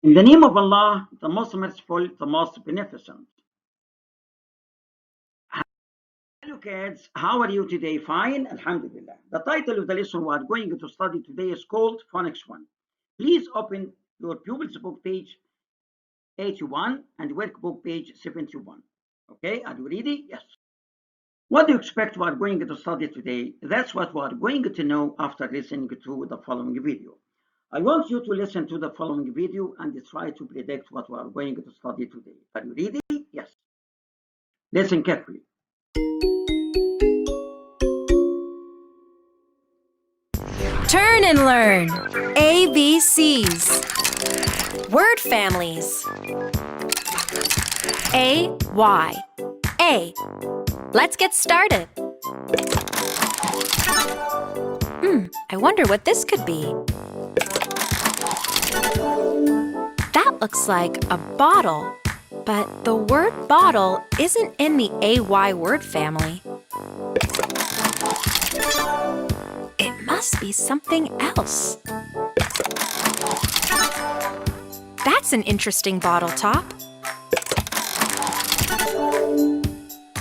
In the name of Allah, the most merciful, the most beneficent. Hello kids, how are you today? Fine, Alhamdulillah. The title of the lesson we are going to study today is called Phonics 1. Please open your pupils book page 81 and workbook page 71. Okay, are you ready? Yes. What do you expect we are going to study today? That's what we are going to know after listening to the following video. I want you to listen to the following video and try to predict what we are going to study today. Are you ready? Yes. Listen carefully. Turn and learn. ABCs. Word families. A, Y. A. Let's get started. I wonder what this could be. That looks like a bottle, but the word bottle isn't in the AY word family. It must be something else. That's an interesting bottle top.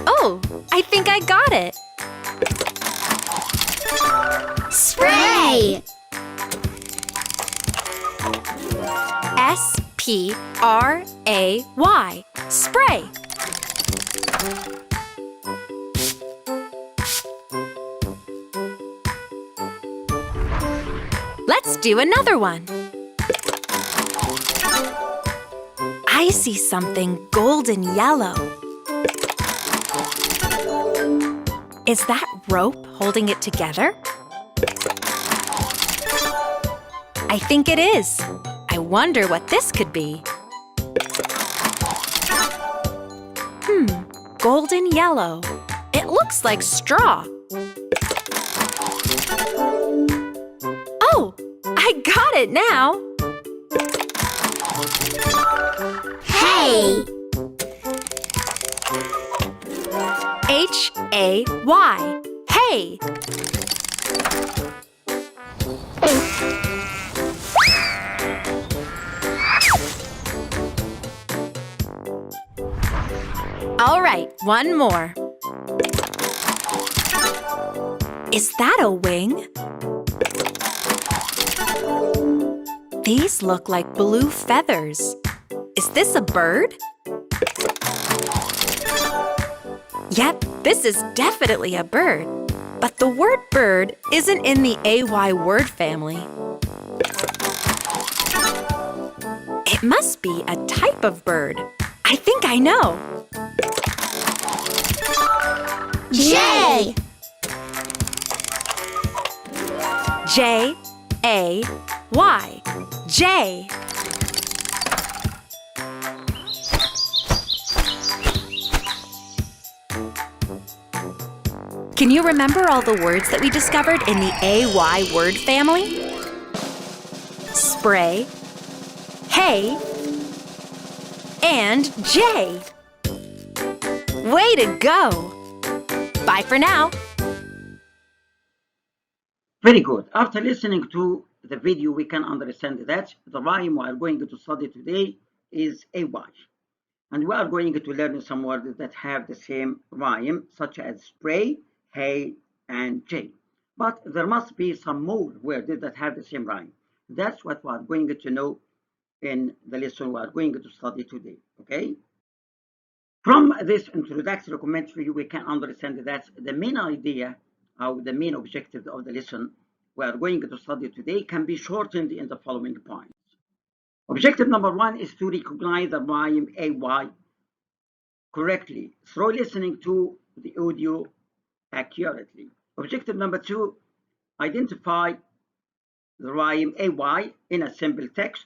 Oh, I think I got it. Spray! S-P-R-A-Y. Spray. Let's do another one. I see something golden yellow. Is that rope holding it together? I think it is. I wonder what this could be. Golden yellow. It looks like straw. Oh, I got it now. Hay! H-A-Y. Hay. All right, one more. Is that a wing? These look like blue feathers. Is this a bird? Yep, this is definitely a bird. But the word bird isn't in the AY word family. It must be a type of bird. I think I know. J! J-A-Y. Jay. Can you remember all the words that we discovered in the AY word family? Spray, hay, and Jay. Way to go! Bye for now. Very good. After listening to the video, we can understand that the rhyme we are going to study today is AY. And we are going to learn some words that have the same rhyme, such as spray, hay, and J. But there must be some more words that have the same rhyme. That's what we are going to know in the lesson we are going to study today, okay? From this introductory commentary, we can understand that the main idea or the main objective of the lesson we are going to study today can be shortened in the following points. Objective number 1 is to recognize the rhyme AY correctly through listening to the audio accurately. Objective number 2, identify the rhyme AY in a simple text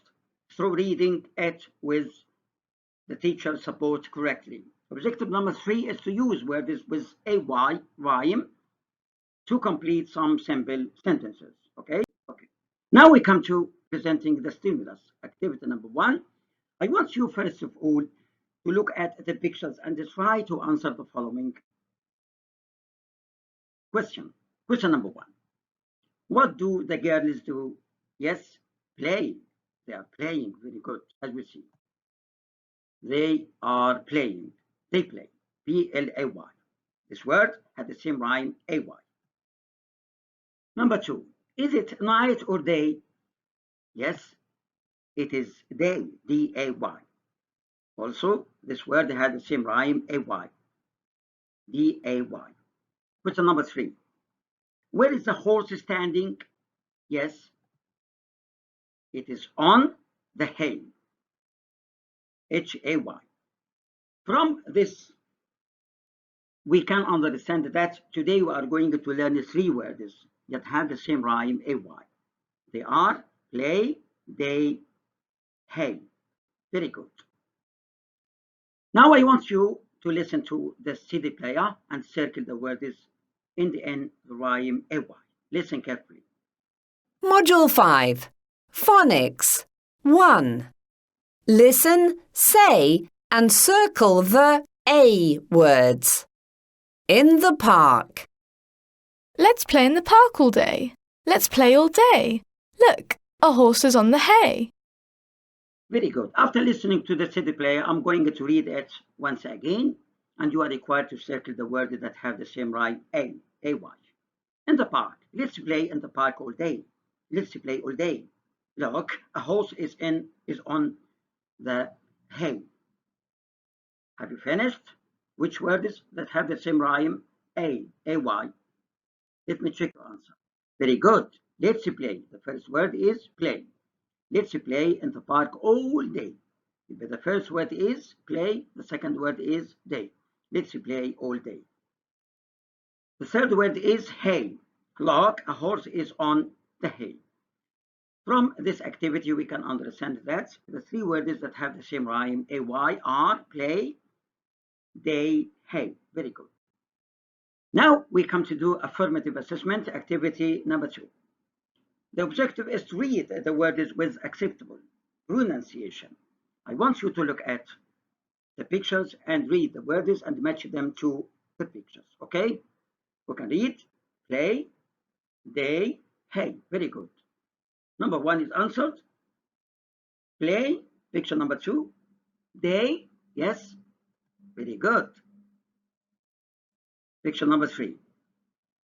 through reading it with the teacher support correctly. Objective number 3 is to use words with AY rhyme to complete some simple sentences. Okay. Now we come to presenting the stimulus. Activity number 1. I want you first of all to look at the pictures and try to answer the following question. Question number 1. What do the girls do? Yes, play. They are playing. Very good. As we see, they are playing. They play. P-L-A-Y. This word had the same rhyme, A-Y. Number 2. Is it night or day? Yes, it is day. D-A-Y. Also, this word had the same rhyme, A-Y. D-A-Y. Question number 3. Where is the horse standing? Yes, it is on the hay. H-A-Y. From this, we can understand that today we are going to learn 3 words that have the same rhyme, A-Y. They are play, day, hay. Very good. Now I want you to listen to the CD player and circle the words in the end, the rhyme AY. Listen carefully. Module 5. Phonics. 1. Listen, say, and circle the A words. In the park. Let's play in the park all day. Let's play all day. Look, a horse is on the hay. Very good. After listening to the CD player, I'm going to read it once again, and you are required to circle the words that have the same rhyme A, A-Y. In the park. Let's play in the park all day. Let's play all day. Look, a horse is on the hay. Have you finished? Which words that have the same rhyme? A, A-Y. Let me check your answer. Very good. Let's play. The first word is play. Let's play in the park all day. The first word is play. The second word is day. Let's play all day. The third word is hay. Look, a horse is on the hay. From this activity, we can understand that the 3 words that have the same rhyme, AY, are play, day, hay. Very good. Now we come to do affirmative assessment, activity number 2. The objective is to read the words with acceptable pronunciation. I want you to look at the pictures and read the words and match them to the pictures. Okay? We can read play, day, hay. Very good. Number 1 is answered. Play, picture number 2. Day, yes. Very good. Picture number 3.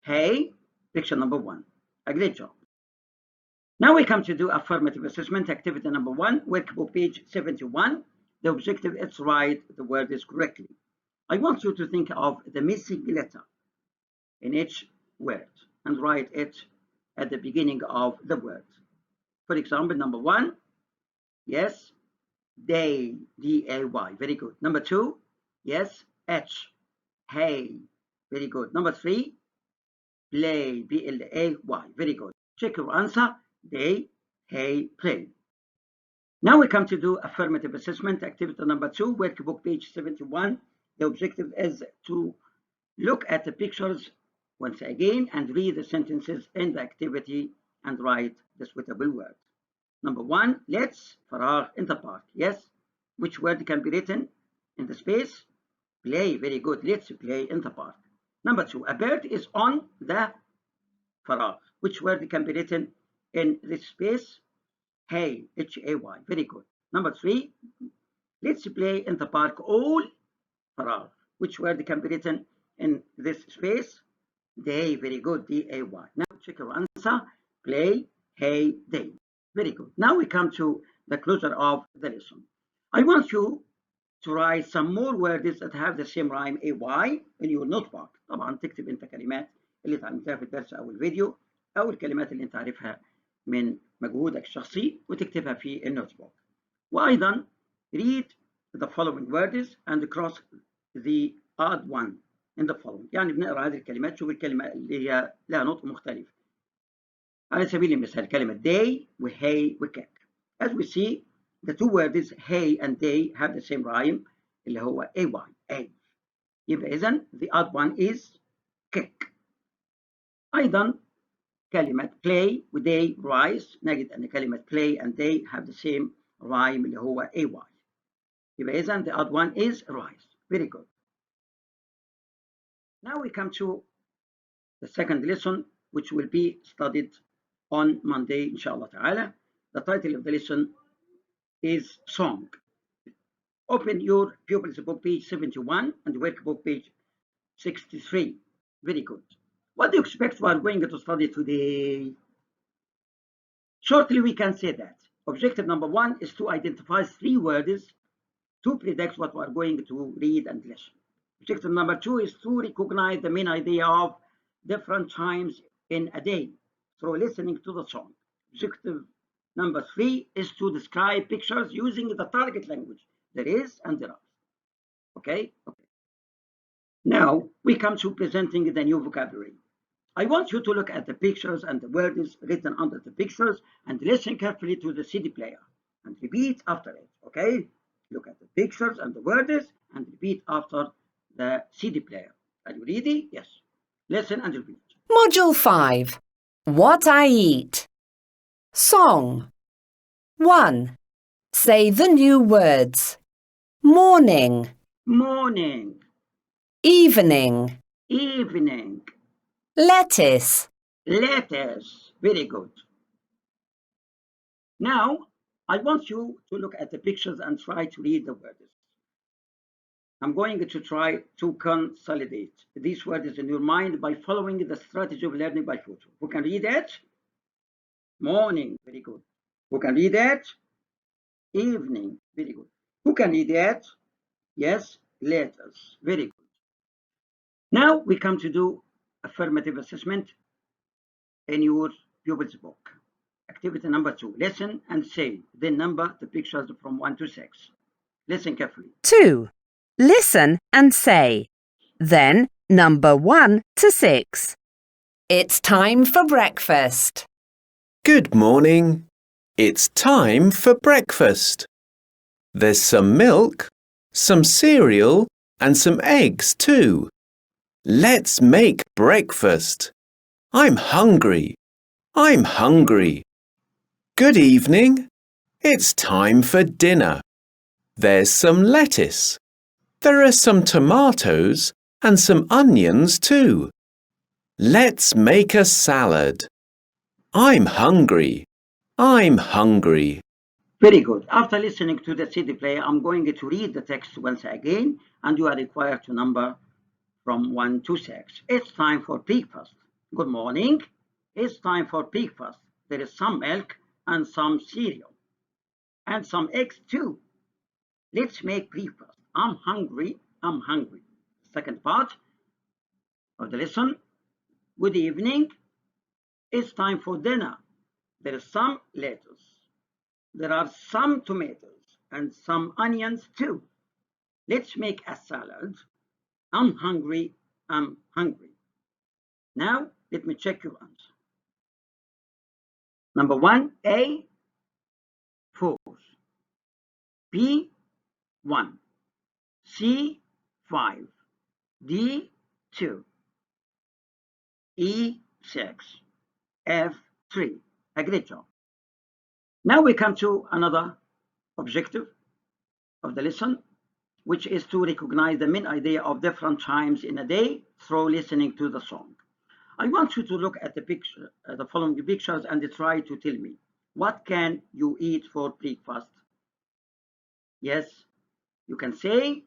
Hay, picture number 1. A great job. Now we come to do affirmative assessment, activity number 1, workbook page 71. The objective is to write the words correctly. I want you to think of the missing letter in each word and write it at the beginning of the word. For example, number 1, yes, day, D-A-Y, very good. Number 2, yes, H, hay, very good. Number 3, play, B-L-A-Y, very good. Check your answer. Day, hay, play. Now we come to do affirmative assessment, activity number 2, workbook page 71. The objective is to look at the pictures once again and read the sentences in the activity and write the suitable words. Number 1, let's فراغ in the park. Yes, which word can be written in the space? Play, very good. Let's play in the park. Number 2, a bird is on the فراغ. Which word can be written in this space? Hay, H-A-Y, very good. Number 3, let's play in the park all فراغ. Which word can be written in this space? Day, very good, D-A-Y. Now check your answer. Play, hay, day. Very good. Now we come to the closure of the lesson. I want you to write some more words that have the same rhyme AY in your notebook. طبعا تكتب انت كلمات اللي اتعلمتها في الدرس او الفيديو او الكلمات اللي انت عارفها من مجهودك الشخصي وتكتبها في النوتبوك. وايضا read the following words and cross the odd one in the following. يعني بنقرا هذه الكلمات شوف الكلمه اللي هي لها نطق مختلف. على سبيل المثال كلمه day وهي وكيك. As we see, the 2 words hay and day have the same rhyme اللي هو AY. A. يبقى إذن the odd one is kick. أيضا كلمة play و day rise نجد أن كلمة play and day have the same rhyme اللي هو AY. يبقى إذن the odd one is rise. Very good. Now we come to the second lesson, which will be studied on Monday, inshallah ta'ala. The title of the lesson is song. Open your pupils book page 71 and workbook page 63. Very good. What do you expect we are going to study today? Shortly, we can say that objective number 1 is to identify 3 words to predict what we are going to read and listen. Objective number 2 is to recognize the main idea of different times in a day through listening to the song. Objective number 3 is to describe pictures using the target language. There is and there are. Okay? Now we come to presenting the new vocabulary. I want you to look at the pictures and the words written under the pictures and listen carefully to the CD player and repeat after it. Okay? Look at the pictures and the words and repeat after the CD player. Are you ready? Yes. Listen and repeat. Module 5. What I eat. Song. 1. Say the new words. Morning. Morning. Evening. Evening. Lettuce. Lettuce. Very good. Now, I want you to look at the pictures and try to read the words. I'm going to try to consolidate these words in your mind by following the strategy of learning by photo. Who can read it? Morning. Very good. Who can read it? Evening. Very good. Who can read it? Yes, lettuce. Very good. Now we come to do affirmative assessment in your pupils book. Activity number 2. Listen and say, then number the pictures from 1 to 6. Listen carefully. 2. Listen and say. Then number 1 to 6. It's time for breakfast. Good morning. It's time for breakfast. There's some milk, some cereal, and some eggs too. Let's make breakfast. I'm hungry. I'm hungry. Good evening. It's time for dinner. There's some lettuce. There are some tomatoes and some onions too. Let's make a salad. I'm hungry. I'm hungry. Very good. After listening to the CD player, I'm going to read the text once again, and you are required to number from 1 to 6. It's time for breakfast. Good morning. It's time for breakfast. There is some milk and some cereal and some eggs too. Let's make breakfast. I'm hungry. I'm hungry. Second part of the lesson. Good evening. It's time for dinner. There is some lettuce. There are some tomatoes and some onions too. Let's make a salad. I'm hungry. I'm hungry. Now, let me check your answer. Number 1, A, 4. B, 1. C, 5. D, 2. E, 6. F, 3. A great job. Now we come to another objective of the lesson, which is to recognize the main idea of different times in a day through listening to the song. I want you to look at the picture, the following pictures, and try to tell me, what can you eat for breakfast? Yes, you can say,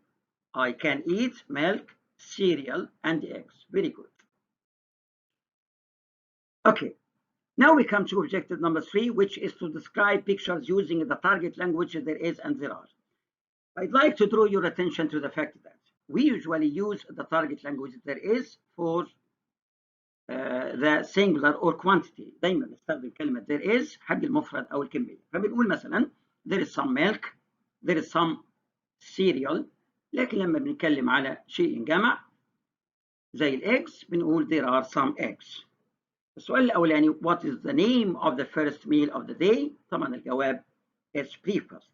I can eat milk, cereal, and eggs. Very good. Okay, now we come to objective number 3, which is to describe pictures using the target language there is and there are. I'd like to draw your attention to the fact that we usually use the target language there is for the singular or quantity. دايما نستخدم كلمة there is حق المفرد أو الكمية. فبنقول مثلا there is some milk, there is some cereal. لكن لما بنتكلم على شيء جمع زي الإكس بنقول there are some eggs. السؤال الأولاني, what is the name of the first meal of the day? طبعا الجواب is breakfast.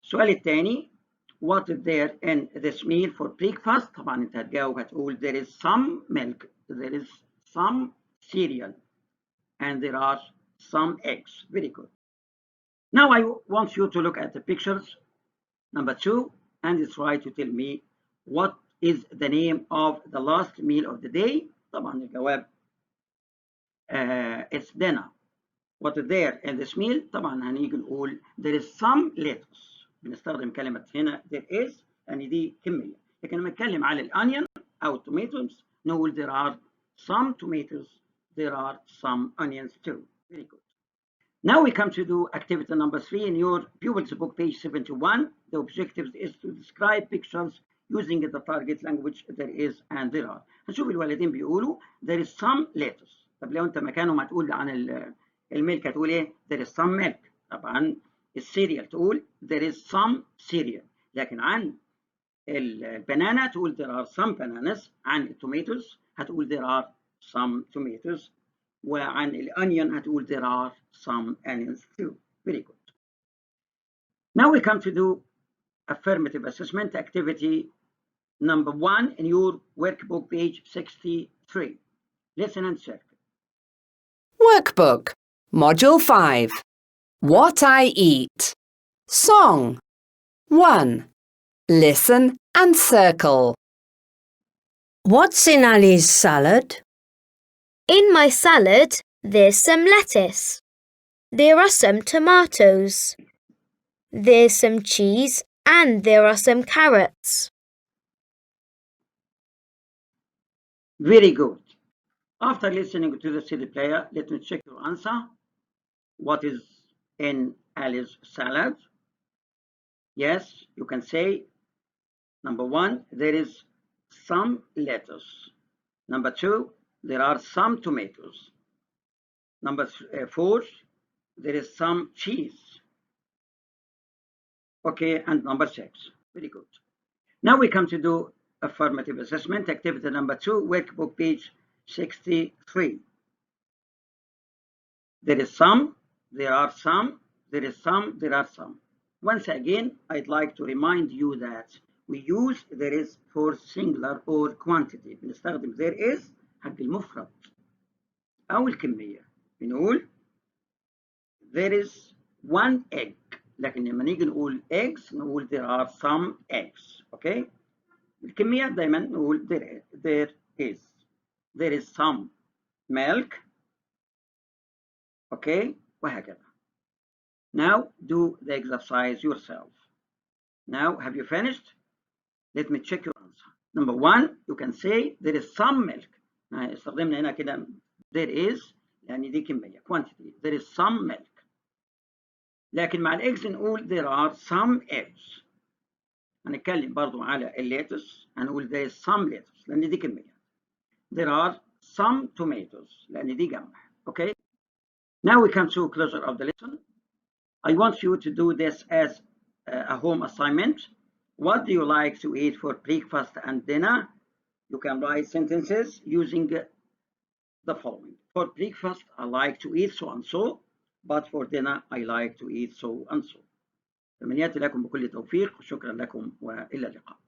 السؤال الثاني, what is there in this meal for breakfast? طبعا انت هتجاوب هتقول there is some milk, there is some cereal, and there are some eggs. Very good. Now I want you to look at the pictures, number 2, and try to tell me what is the name of the last meal of the day. طبعا الجواب it's dinner. what is there in this meal. طبعا هنيجي نقول there is some lettuce. بنستخدم كلمة هنا there is يعني دي كمية. لكن لما نتكلم على الأونيون أو tomatoes نقول there are some tomatoes, there are some onions too. Very good. Now we come to do activity number 3 in your pupils book, page 71. The objectives is to describe pictures using the target language there is and there are. هنشوف الولدين بيقولوا there is some lettuce. طب لو انت مكانهم هتقول عن الميلك هتقول ايه؟ there is some milk. طبعا السيريال تقول there is some cereal. لكن عن البنانا تقول there are some bananas. عن التوماتوز هتقول there are some tomatoes. وعن الأونيون هتقول there are some onions too. Very good. Now we come to do affirmative assessment activity number 1 in your workbook, page 63. Listen and circle. Workbook, Module 5. What I eat. Song. 1. Listen and circle. What's in Ali's salad? In my salad, there's some lettuce. There are some tomatoes. There's some cheese and there are some carrots. Very good. After listening to the CD player, let me check your answer. What is in Ali's salad? Yes, you can say, number 1, there is some lettuce. Number 2, there are some tomatoes. Number 4, there is some cheese. Okay, and number 6. Very good. Now we come to do affirmative assessment, activity number 2, workbook, page 63. There is some, there are some, there is some, there are some. Once again, I'd like to remind you that we use there is for singular or quantity. بنستخدم there is حق المفرد أو الكمية. بنقول there is one egg. لكن لما نيجي نقول eggs نقول there are some eggs. Okay. الكميات دايما نقول there is some milk. Okay. وهكذا. Now do the exercise yourself. Now have you finished? Let me check your answer. Number 1, you can say there is some milk. استخدمنا هنا كده there is يعني دي كمية quantity. There is some milk. لكن مع الاكس نقول there are some eggs. هنتكلم برضو على الليتس هنقول there is some lettuce لأن دي كمية. There are some tomatoes لأن دي جمع. Okay. Now we come to closure of the lesson. I want you to do this as a home assignment. What do you like to eat for breakfast and dinner? You can write sentences using the following. For breakfast, I like to eat so and so, but for dinner, I like to eat so and so. تمنياتي لكم بكل توفيق وشكرا لكم وإلى اللقاء.